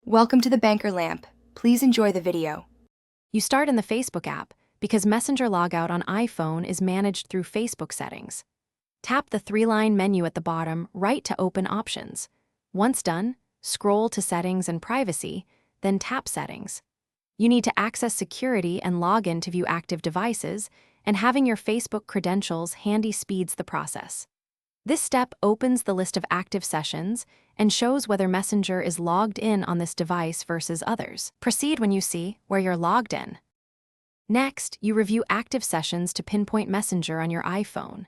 Welcome to the Banker Lamp. Please enjoy the video. You start in the Facebook app because Messenger Logout on iPhone is managed through Facebook settings. Tap the three-line menu at the bottom right to open options. Once done, scroll to Settings and Privacy, then tap Settings. You need to access security and log in to view active devices, and having your Facebook credentials handy speeds the process. This step opens the list of active sessions and shows whether Messenger is logged in on this device versus others. Proceed when you see where you're logged in. Next, you review active sessions to pinpoint Messenger on your iPhone.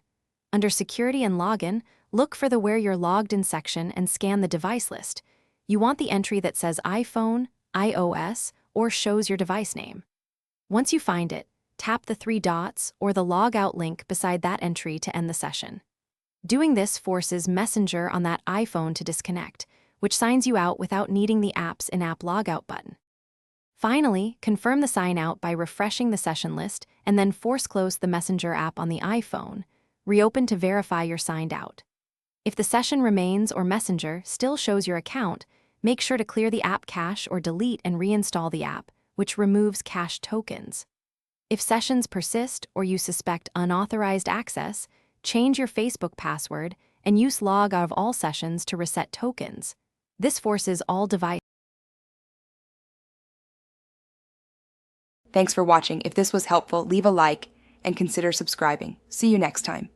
Under Security and Login, look for the Where You're Logged In section and scan the device list. You want the entry that says iPhone, iOS, or shows your device name. Once you find it, tap the three dots or the Logout link beside that entry to end the session. Doing this forces Messenger on that iPhone to disconnect, which signs you out without needing the app's in-app logout button. Finally, confirm the sign out by refreshing the session list and then force close the Messenger app on the iPhone. Reopen to verify you're signed out. If the session remains or Messenger still shows your account, make sure to clear the app cache or delete and reinstall the app, which removes cached tokens. If sessions persist or you suspect unauthorized access, change your Facebook password and use log out of all sessions to reset tokens. This forces all devices. Thanks for watching. If this was helpful, leave a like and consider subscribing. See you next time.